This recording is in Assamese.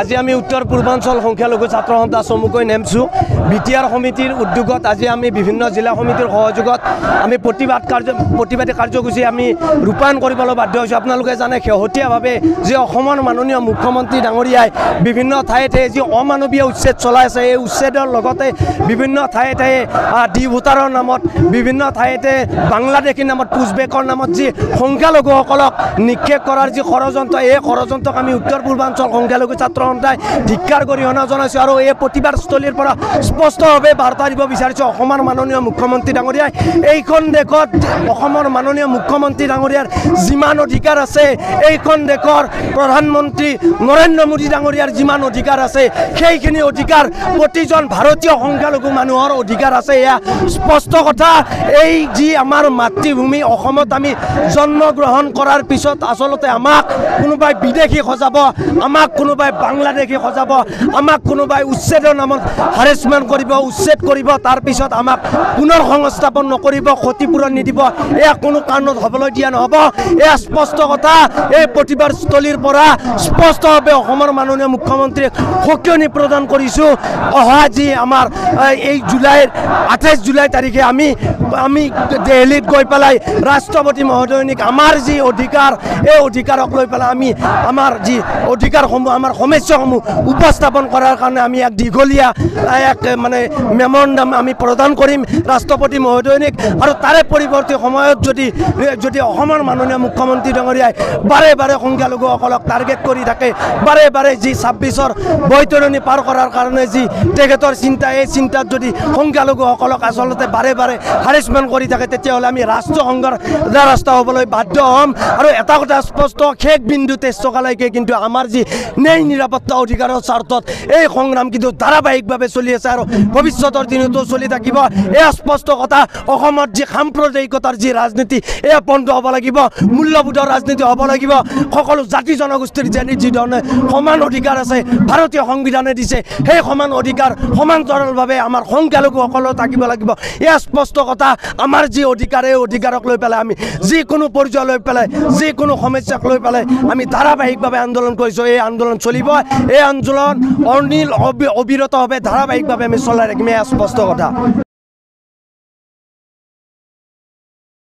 আজি আমি উত্তৰ পূৰ্বাঞ্চল সংখ্যালঘু ছাত্ৰ সন্থা চমুকৈ নেমছো বিটিআৰ সমিতিৰ উদ্যোগত আজি আমি বিভিন্ন জিলা সমিতিৰ সহযোগত আমি প্ৰতিবাদী কাৰ্যসূচী আমি ৰূপায়ণ কৰিবলৈ বাধ্য হৈছোঁ। আপোনালোকে জানে শেহতীয়াভাৱে যে অসমৰ মাননীয় মুখ্যমন্ত্ৰী ডাঙৰীয়াই বিভিন্ন ঠায়ে ঠায়ে যি অমানৱীয় উচ্ছেদ চলাই আছে, এই উচ্ছেদৰ লগতে বিভিন্ন ঠায়ে ঠায়ে ডি ভোটাৰৰ নামত, বিভিন্ন ঠাইতে বাংলাদেশী নামত, পুছবেকৰ নামত যি সংখ্যালঘুসকলক নিক্ষেপ কৰাৰ যি ষড়যন্ত্ৰ, এই ষড়যন্ত্ৰক আমি উত্তৰ পূৰ্বাঞ্চল সংখ্যালঘু ছাত্ৰ সন্থাই ধিক্কাৰ গৰিহণা জনাইছোঁ। আৰু এই প্ৰতিবাদস্থলীৰ পৰা স্পষ্টভাৱে বাৰ্তা দিব বিচাৰিছোঁ অসমৰ মাননীয় মুখ্যমন্ত্ৰী ডাঙৰীয়াই এইখন দেশত অসমৰ মাননীয় মুখ্যমন্ত্ৰী ডাঙৰীয়াৰ যিমান অধিকাৰ আছে, এইখন দেশৰ প্ৰধানমন্ত্ৰী নৰেন্দ্ৰ মোদী ডাঙৰীয়াৰ যিমান অধিকাৰ আছে, সেইখিনি অধিকাৰ প্ৰতিজন ভাৰতীয় সংখ্যালঘু মানুহৰ অধিকাৰ আছে। এয়া স্পষ্ট কথা। এই যি আমাৰ মাতৃভূমি অসমত আমি জন্মগ্ৰহণ কৰাৰ পিছত আচলতে আমাক কোনোবাই বিদেশী সজাব, আমাক কোনোবাই বাংলাদেশী সজাব, আমাক কোনোবাই উচ্ছেদৰ নামত হাৰেছমেণ্ট কৰিব, উচ্ছেদ কৰিব, তাৰপিছত আমাক পুনৰ সংস্থাপন নকৰিব, ক্ষতিপূৰণ নিদিব। এয়া কোনো কাৰণত হ'বলৈ দিয়া নহ'ব। এয়া স্পষ্ট কথা। এই প্ৰতিবাদস্থলীৰ পৰা স্পষ্টভাৱে অসমৰ মাননীয় মুখ্যমন্ত্ৰীক সকিয়নি প্ৰদান কৰিছোঁ। অহা যি আমাৰ এই 28 জুলাই তাৰিখে আমি দিল্লীত গৈ পেলাই ৰাষ্ট্ৰপতি মহোদয়নিক আমাৰ যি অধিকাৰ, এই অধিকাৰক লৈ পেলাই আমি আমাৰ যি অধিকাৰসমূহ, আমাৰ সমস্যাসমূহ উপস্থাপন কৰাৰ কাৰণে আমি এক দীঘলীয়া মানে মেমৰেণ্ডাম আমি প্ৰদান কৰিম ৰাষ্ট্ৰপতি মহোদয়নিক। আৰু তাৰে পৰিৱৰ্তী সময়ত যদি অসমৰ মাননীয় মুখ্যমন্ত্ৰী ডাঙৰীয়াই বাৰে বাৰে সংখ্যালঘুসকলক টাৰ্গেট কৰি থাকে, বাৰে বাৰে যি 26ৰ বৈতৰণি পাৰ কৰাৰ কাৰণে যি তেখেতৰ চিন্তা, এই চিন্তাত যদি সংখ্যালঘুসকলক আচলতে বাৰে বাৰে হাৰেছমেণ্ট কৰি থাকে, তেতিয়াহ'লে আমি ৰাষ্ট্ৰসংঘৰ দ্বাৰস্থ হ'বলৈ বাধ্য হ'ম। আৰু এটা কথা স্পষ্ট, শেষ বিন্দু তেজ টকালৈকে কিন্তু আমাৰ যি ন্যায় নিৰাপত্তা অধিকাৰৰ স্বাৰ্থত এই সংগ্ৰাম কিন্তু ধাৰাবাহিকভাৱে চলি আছে আৰু ভৱিষ্যতৰ দিনতো চলি থাকিব। এয়া স্পষ্ট কথা। অসমত যি সাম্প্ৰদায়িকতাৰ যি ৰাজনীতি, এয়া বন্ধ হ'ব লাগিব, মূল্যবোধৰ ৰাজনীতি হ'ব লাগিব। সকলো জাতি জনগোষ্ঠীৰ যি ধৰণে সমান অধিকাৰ আছে ভাৰতীয় সংবিধানে দিছে, সেই সমান অধিকাৰ সমান্তৰালভাৱে আমাৰ সংখ্যালঘুসকলেও থাকিব লাগিব। এয়া স্পষ্ট কথা। আমাৰ যি অধিকাৰ, এই অধিকাৰক লৈ পেলাই আমি যিকোনো পৰ্যায় লৈ পেলাই, যিকোনো সমস্যাক লৈ পেলাই আমি ধাৰাবাহিকভাৱে আন্দোলন কৰিছোঁ। এই আন্দোলন চলিব। এই আন্দোলন অবিৰতভাৱে ধাৰাবাহিকভাৱে আমি চলাই ৰাখিম। এয়া স্পষ্ট কথা।